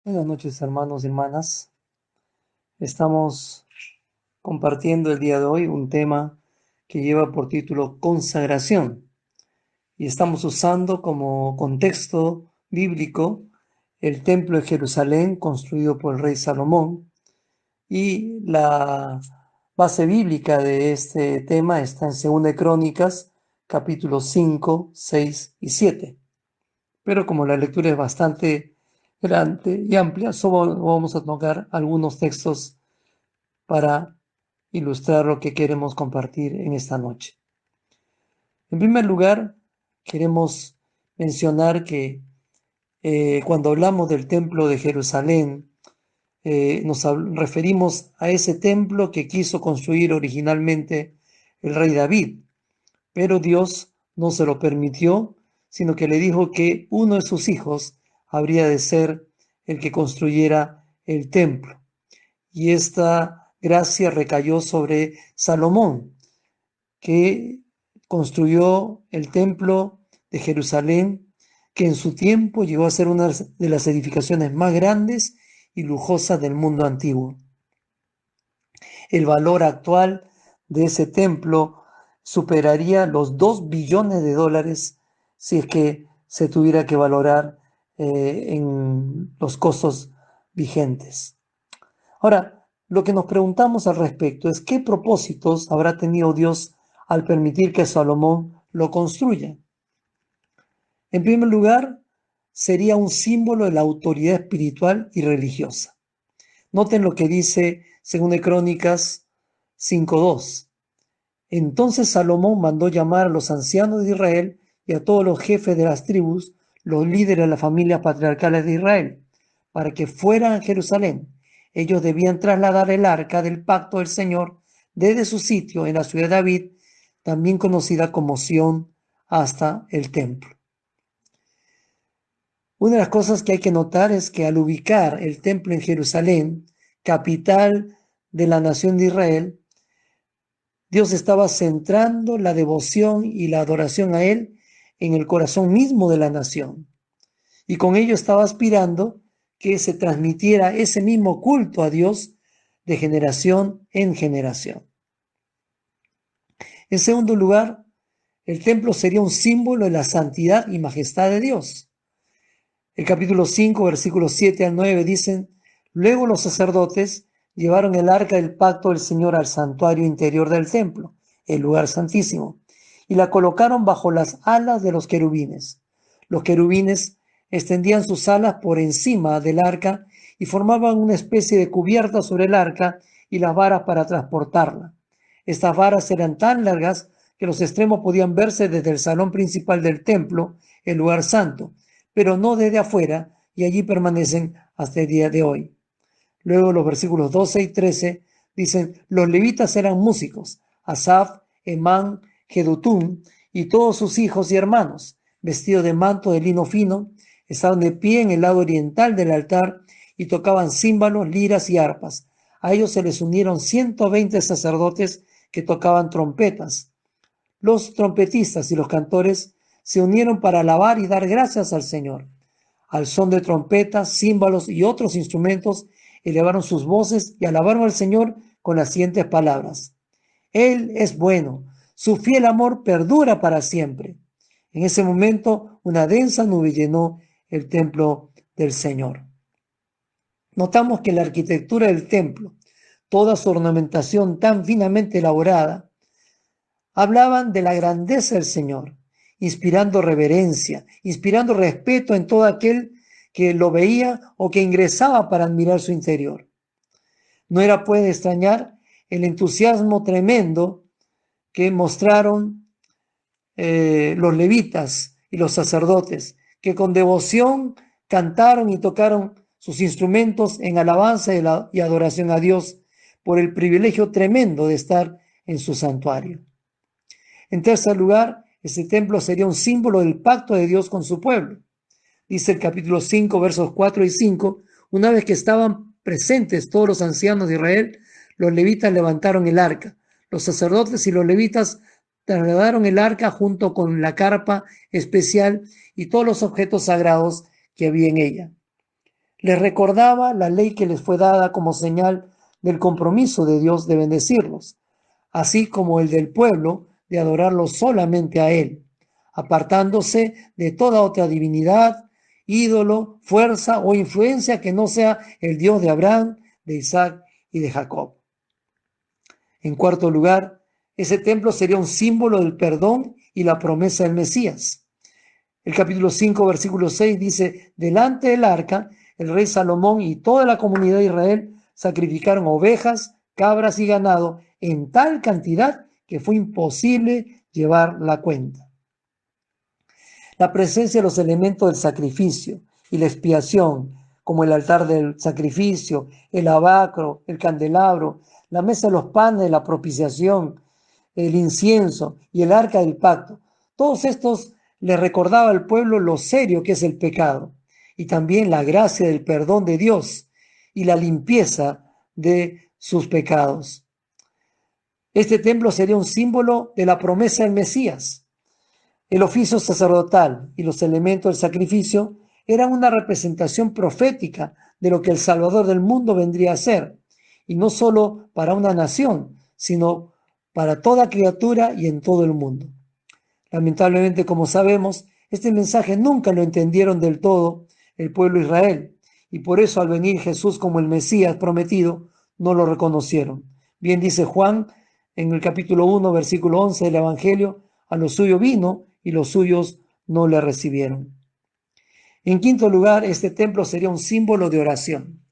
Buenas noches, hermanos y hermanas. Estamos compartiendo el día de hoy un tema que lleva por título consagración y estamos usando como contexto bíblico el templo de Jerusalén construido por el rey Salomón, y la base bíblica de este tema está en 2 de Crónicas, capítulos 5, 6 y 7. Pero como la lectura es bastante grande y amplia, solo vamos a tocar algunos textos para ilustrar lo que queremos compartir en esta noche. En primer lugar, queremos mencionar que cuando hablamos del templo de Jerusalén, nos referimos a ese templo que quiso construir originalmente el rey David, pero Dios no se lo permitió, sino que le dijo que uno de sus hijos habría de ser el que construyera el templo. Y esta gracia recayó sobre Salomón, que construyó el templo de Jerusalén, que en su tiempo llegó a ser una de las edificaciones más grandes y lujosas del mundo antiguo. El valor actual de ese templo superaría los 2 billones de dólares si es que se tuviera que valorar en los costos vigentes. Ahora, lo que nos preguntamos al respecto es qué propósitos habrá tenido Dios al permitir que Salomón lo construya. En primer lugar, sería un símbolo de la autoridad espiritual y religiosa. Noten lo que dice 2 de Crónicas 5:2. Entonces Salomón mandó llamar a los ancianos de Israel y a todos los jefes de las tribus, los líderes de las familias patriarcales de Israel, para que fueran a Jerusalén. Ellos debían trasladar el arca del pacto del Señor desde su sitio en la ciudad de David, también conocida como Sión, hasta el templo. Una de las cosas que hay que notar es que al ubicar el templo en Jerusalén, capital de la nación de Israel, Dios estaba centrando la devoción y la adoración a Él en el corazón mismo de la nación. Y con ello estaba aspirando que se transmitiera ese mismo culto a Dios de generación en generación. En segundo lugar, el templo sería un símbolo de la santidad y majestad de Dios. El capítulo 5, versículos 7 al 9 dicen: Luego los sacerdotes llevaron el arca del pacto del Señor al santuario interior del templo, el lugar santísimo, y la colocaron bajo las alas de los querubines. Los querubines extendían sus alas por encima del arca y formaban una especie de cubierta sobre el arca y las varas para transportarla. Estas varas eran tan largas que los extremos podían verse desde el salón principal del templo, el lugar santo, pero no desde afuera, y allí permanecen hasta el día de hoy. Luego los versículos 12 y 13 dicen: los levitas eran músicos, Asaf, Emán, Jedutún y todos sus hijos y hermanos, vestidos de manto de lino fino, estaban de pie en el lado oriental del altar y tocaban címbalos, liras y arpas. A ellos se les unieron 120 sacerdotes que tocaban trompetas. Los trompetistas y los cantores se unieron para alabar y dar gracias al Señor. Al son de trompetas, címbalos y otros instrumentos, elevaron sus voces y alabaron al Señor con las siguientes palabras: Él es bueno, su fiel amor perdura para siempre. En ese momento, una densa nube llenó el templo del Señor. Notamos que la arquitectura del templo, toda su ornamentación tan finamente elaborada, hablaban de la grandeza del Señor, inspirando reverencia, inspirando respeto en todo aquel que lo veía o que ingresaba para admirar su interior. No era pues de extrañar el entusiasmo tremendo que mostraron los levitas y los sacerdotes, que con devoción cantaron y tocaron sus instrumentos en alabanza y adoración a Dios por el privilegio tremendo de estar en su santuario. En tercer lugar, este templo sería un símbolo del pacto de Dios con su pueblo. Dice el capítulo 5, versos 4 y 5, una vez que estaban presentes todos los ancianos de Israel, los levitas levantaron el arca. Los sacerdotes y los levitas trasladaron el arca junto con la carpa especial y todos los objetos sagrados que había en ella. Les recordaba la ley que les fue dada como señal del compromiso de Dios de bendecirlos, así como el del pueblo de adorarlo solamente a Él, apartándose de toda otra divinidad, ídolo, fuerza o influencia que no sea el Dios de Abraham, de Isaac y de Jacob. En cuarto lugar, ese templo sería un símbolo del perdón y la promesa del Mesías. El capítulo 5, versículo 6 dice: delante del arca, el rey Salomón y toda la comunidad de Israel sacrificaron ovejas, cabras y ganado en tal cantidad que fue imposible llevar la cuenta. La presencia de los elementos del sacrificio y la expiación, como el altar del sacrificio, el lavacro, el candelabro, la mesa de los panes de la propiciación, el incienso y el arca del pacto, todos estos le recordaba al pueblo lo serio que es el pecado y también la gracia del perdón de Dios y la limpieza de sus pecados. Este templo sería un símbolo de la promesa del Mesías. El oficio sacerdotal y los elementos del sacrificio eran una representación profética de lo que el Salvador del mundo vendría a ser, y no solo para una nación, sino para toda criatura y en todo el mundo. Lamentablemente, como sabemos, este mensaje nunca lo entendieron del todo el pueblo de Israel, y por eso al venir Jesús como el Mesías prometido, no lo reconocieron. Bien dice Juan en el capítulo 1, versículo 11 del Evangelio: a lo suyo vino y los suyos no le recibieron. En quinto lugar, este templo sería un símbolo de oración.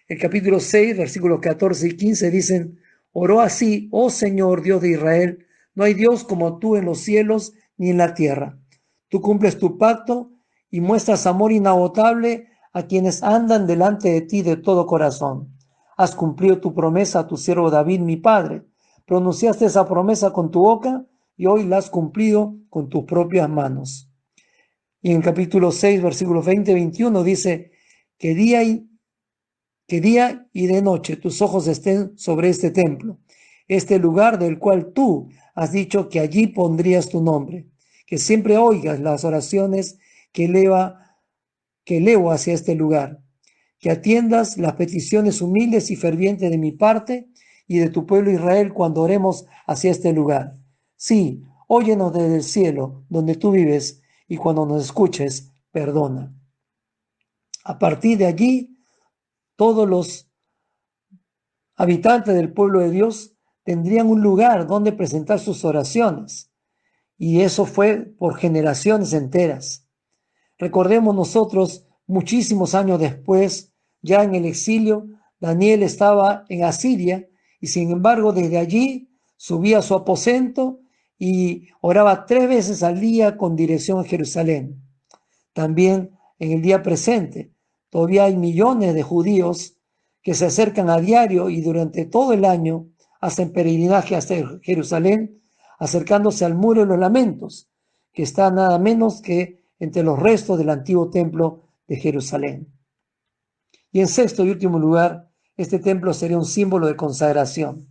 El capítulo 6, versículos 14 y 15 dicen: oró así: oh Señor, Dios de Israel, no hay Dios como tú en los cielos ni en la tierra. Tú cumples tu pacto y muestras amor inagotable a quienes andan delante de ti de todo corazón. Has cumplido tu promesa a tu siervo David, mi padre. Pronunciaste esa promesa con tu boca y hoy la has cumplido con tus propias manos. Y en el capítulo 6, versículos 20 y 21 dice: que día y de noche tus ojos estén sobre este templo, este lugar del cual tú has dicho que allí pondrías tu nombre, que siempre oigas las oraciones que elevo hacia este lugar, que atiendas las peticiones humildes y fervientes de mi parte y de tu pueblo Israel cuando oremos hacia este lugar. Sí, óyenos desde el cielo, donde tú vives, y cuando nos escuches, perdona. A partir de allí, todos los habitantes del pueblo de Dios tendrían un lugar donde presentar sus oraciones, y eso fue por generaciones enteras. Recordemos nosotros, muchísimos años después, ya en el exilio, Daniel estaba en Asiria y sin embargo desde allí subía a su aposento y oraba 3 veces al día con dirección a Jerusalén. También en el día presente, todavía hay millones de judíos que se acercan a diario y durante todo el año hacen peregrinaje hasta Jerusalén, acercándose al muro de los lamentos, que está nada menos que entre los restos del antiguo templo de Jerusalén. Y en sexto y último lugar, este templo sería un símbolo de consagración.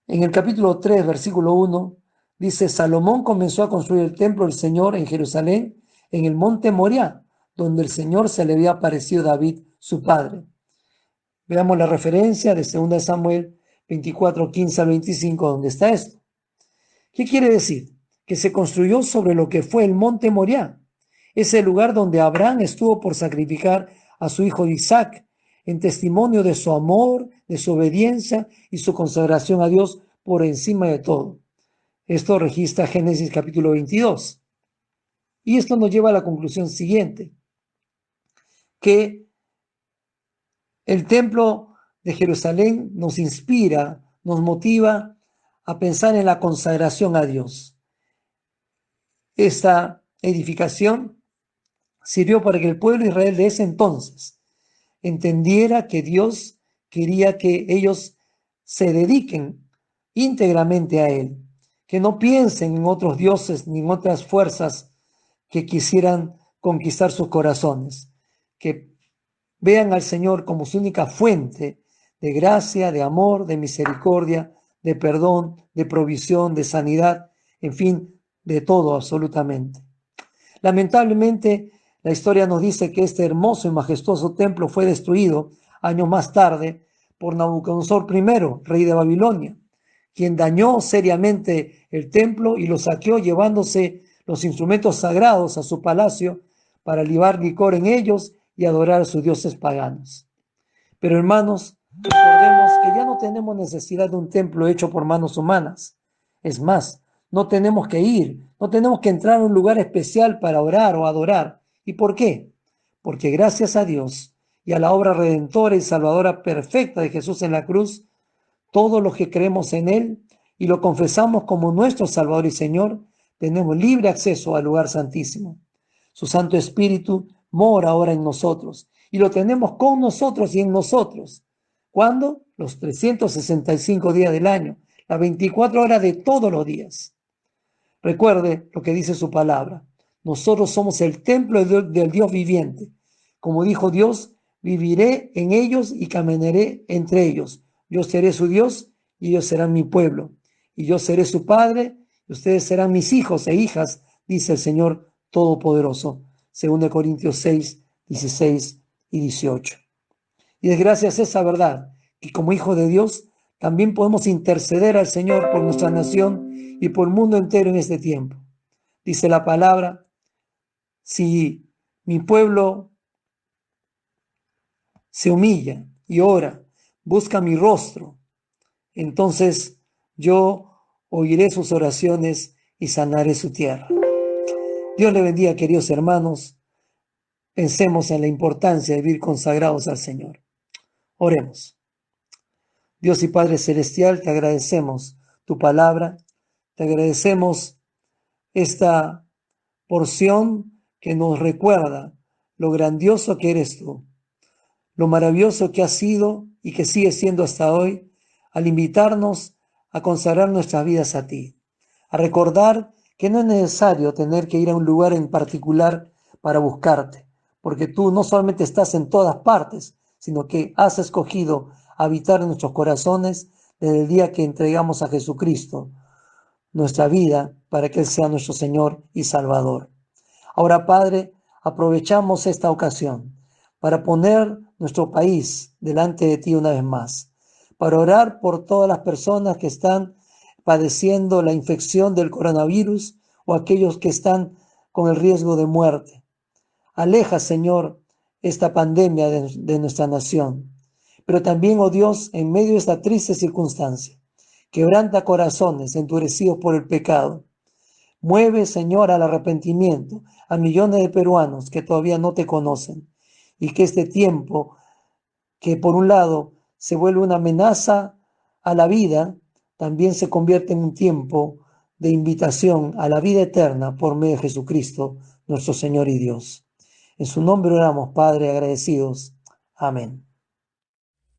En el capítulo 3, versículo 1, dice: Salomón comenzó a construir el templo del Señor en Jerusalén, en el monte Moriah, donde el Señor se le había aparecido a David, su padre. Veamos la referencia de 2 Samuel 24, 15 al 25, donde está esto. ¿Qué quiere decir? Que se construyó sobre lo que fue el monte Moriah, ese lugar donde Abraham estuvo por sacrificar a su hijo Isaac, en testimonio de su amor, de su obediencia y su consagración a Dios por encima de todo. Esto registra Génesis capítulo 22. Y esto nos lleva a la conclusión siguiente, que el templo de Jerusalén nos inspira, nos motiva a pensar en la consagración a Dios. Esta edificación sirvió para que el pueblo de Israel de ese entonces entendiera que Dios quería que ellos se dediquen íntegramente a Él, que no piensen en otros dioses ni en otras fuerzas que quisieran conquistar sus corazones, que vean al Señor como su única fuente de gracia, de amor, de misericordia, de perdón, de provisión, de sanidad, en fin, de todo absolutamente. Lamentablemente, La historia nos dice que este hermoso y majestuoso templo fue destruido años más tarde por Nabucodonosor I, rey de Babilonia, quien dañó seriamente el templo y lo saqueó llevándose los instrumentos sagrados a su palacio para libar licor en ellos y adorar a sus dioses paganos. Pero hermanos, recordemos que ya no tenemos necesidad de un templo hecho por manos humanas. Es más, no tenemos que ir, no tenemos que entrar a un lugar especial para orar o adorar. ¿Y por qué? Porque gracias a Dios y a la obra redentora y salvadora perfecta de Jesús en la cruz, todos los que creemos en Él y lo confesamos como nuestro Salvador y Señor, tenemos libre acceso al lugar santísimo. Su Santo Espíritu mora ahora en nosotros y lo tenemos con nosotros y en nosotros. ¿Cuándo? Los 365 días del año, las 24 horas de todos los días. Recuerde lo que dice su palabra. Nosotros somos el templo del Dios viviente. Como dijo Dios, viviré en ellos y caminaré entre ellos. Yo seré su Dios y ellos serán mi pueblo. Y yo seré su padre y ustedes serán mis hijos e hijas, dice el Señor Todopoderoso. 2 Corintios 6, 16 y 18. Y es gracias a esa verdad que como hijos de Dios también podemos interceder al Señor por nuestra nación y por el mundo entero en este tiempo. Dice la palabra, si mi pueblo se humilla y ora, busca mi rostro, entonces yo oiré sus oraciones y sanaré su tierra. Dios le bendiga, queridos hermanos. Pensemos en la importancia de vivir consagrados al Señor. Oremos. Dios y Padre Celestial, te agradecemos tu palabra, te agradecemos esta porción que nos recuerda lo grandioso que eres tú, lo maravilloso que has sido y que sigues siendo hasta hoy, al invitarnos a consagrar nuestras vidas a ti, a recordar que no es necesario tener que ir a un lugar en particular para buscarte, porque tú no solamente estás en todas partes, sino que has escogido habitar en nuestros corazones desde el día que entregamos a Jesucristo nuestra vida para que Él sea nuestro Señor y Salvador. Ahora, Padre, aprovechamos esta ocasión para poner nuestro país delante de ti una vez más, para orar por todas las personas que están padeciendo la infección del coronavirus o aquellos que están con el riesgo de muerte. Aleja, Señor, esta pandemia de nuestra nación. Pero también, oh Dios, en medio de esta triste circunstancia, quebranta corazones endurecidos por el pecado. Mueve, Señor, al arrepentimiento a millones de peruanos que todavía no te conocen. Y que este tiempo, que por un lado se vuelve una amenaza a la vida, también se convierte en un tiempo de invitación a la vida eterna por medio de Jesucristo, nuestro Señor y Dios. En su nombre oramos, Padre, agradecidos. Amén.